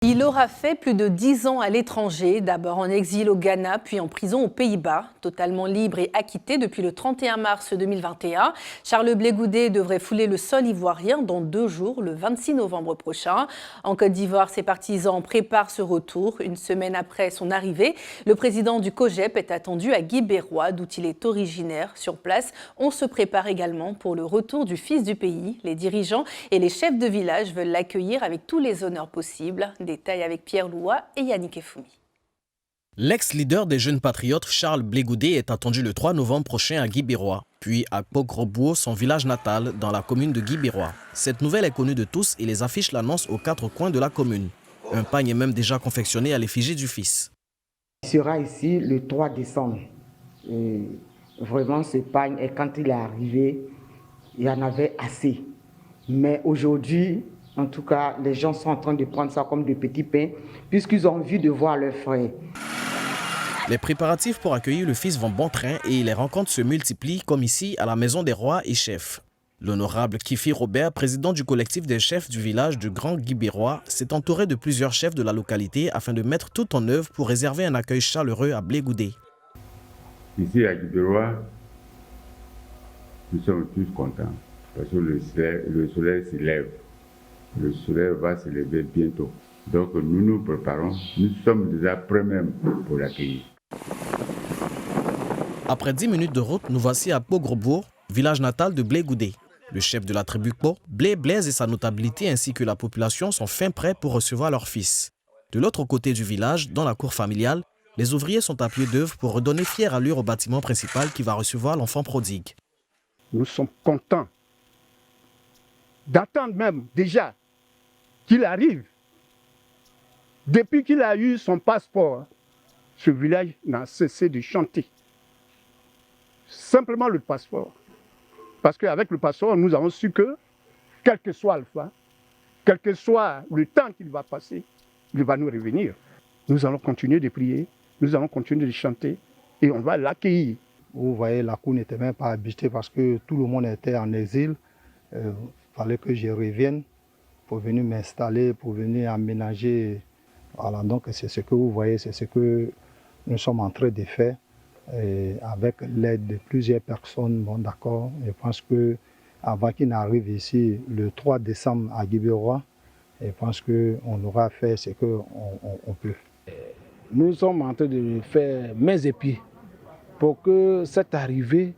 Il aura fait plus de 10 ans à l'étranger, d'abord en exil au Ghana, puis en prison aux Pays-Bas. Totalement libre et acquitté depuis le 31 mars 2021, Charles Blé Goudet devrait fouler le sol ivoirien dans 2 jours, le 26 novembre prochain. En Côte d'Ivoire, ses partisans préparent ce retour. Une semaine après son arrivée, le président du COJEP est attendu à Guibérois, d'où il est originaire. Sur place, on se prépare également pour le retour du fils du pays. Les dirigeants et les chefs de village veulent l'accueillir avec tous les honneurs possibles. Détails avec Pierre Loua et Yannick Efoumi. L'ex-leader des jeunes patriotes Charles Blé Goudet est attendu le 3 novembre prochain à Guibérois, puis à Pogrobouo, son village natal, dans la commune de Guibérois. Cette nouvelle est connue de tous et les affiches l'annoncent aux 4 coins de la commune. Un pagne est même déjà confectionné à l'effigie du fils. Il sera ici le 3 décembre. Et vraiment, ce pagne, et quand il est arrivé, il y en avait assez. Mais aujourd'hui, en tout cas, les gens sont en train de prendre ça comme des petits pains, puisqu'ils ont envie de voir leurs frères. Les préparatifs pour accueillir le fils vont bon train et les rencontres se multiplient, comme ici à la Maison des Rois et Chefs. L'honorable Kifi Robert, président du collectif des chefs du village du Grand Guibérois, s'est entouré de plusieurs chefs de la localité afin de mettre tout en œuvre pour réserver un accueil chaleureux à Blé Goudet. Ici à Guibérois, nous sommes tous contents parce que le soleil se lève. Le soleil va se lever bientôt. Donc nous nous préparons, nous sommes déjà prêts même pour l'accueillir. Après 10 minutes de route, nous voici à Pogrobouo, village natal de Blé Goudet. Le chef de la tribu Kpo, Blé Blaise et sa notabilité ainsi que la population sont fin prêts pour recevoir leur fils. De l'autre côté du village, dans la cour familiale, les ouvriers sont à pied d'œuvre pour redonner fière allure au bâtiment principal qui va recevoir l'enfant prodigue. Nous sommes contents d'attendre même déjà qu'il arrive. Depuis qu'il a eu son passeport, ce village n'a cessé de chanter. Simplement le passeport. Parce qu'avec le passeport, nous avons su que, quel que soit Alpha, quel que soit le temps qu'il va passer, il va nous revenir. Nous allons continuer de prier, nous allons continuer de chanter et on va l'accueillir. Vous voyez, la cour n'était même pas habitée parce que tout le monde était en exil. Il fallait que je revienne pour venir m'installer, pour venir aménager. Voilà, donc c'est ce que vous voyez, c'est ce que nous sommes en train de faire. Et avec l'aide de plusieurs personnes, bon d'accord, je pense qu'avant qu'il n'arrive ici le 3 décembre à Guibérois, je pense qu'on aura fait ce qu'on peut. Nous sommes en train de faire mains et pieds pour que cette arrivée,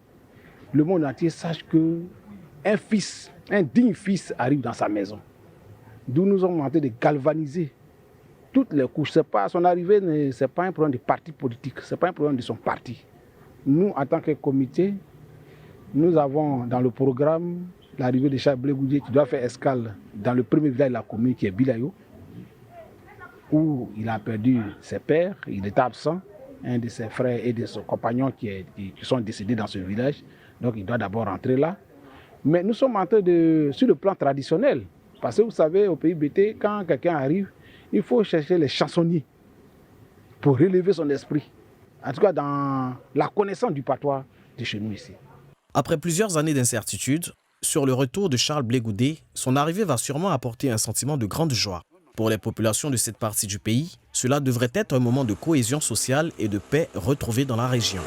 le monde entier sache qu'un fils, un digne fils arrive dans sa maison. D'où nous sommes en train de galvaniser toutes les couches. Son arrivée, ce n'est pas un problème de parti politique, ce n'est pas un problème de son parti. Nous, en tant que comité, nous avons dans le programme l'arrivée de Charles Blé Goudet qui doit faire escale dans le premier village de la commune qui est Bilayo, où il a perdu ses pères, il était absent, un de ses frères et de ses compagnons qui sont décédés dans ce village. Donc il doit d'abord rentrer là. Mais nous sommes en train sur le plan traditionnel, parce que vous savez, au pays BT, quand quelqu'un arrive, il faut chercher les chansonniers pour relever son esprit. En tout cas, dans la connaissance du patois de chez nous ici. Après plusieurs années d'incertitude, sur le retour de Charles Blé Goudet, son arrivée va sûrement apporter un sentiment de grande joie. Pour les populations de cette partie du pays, cela devrait être un moment de cohésion sociale et de paix retrouvée dans la région.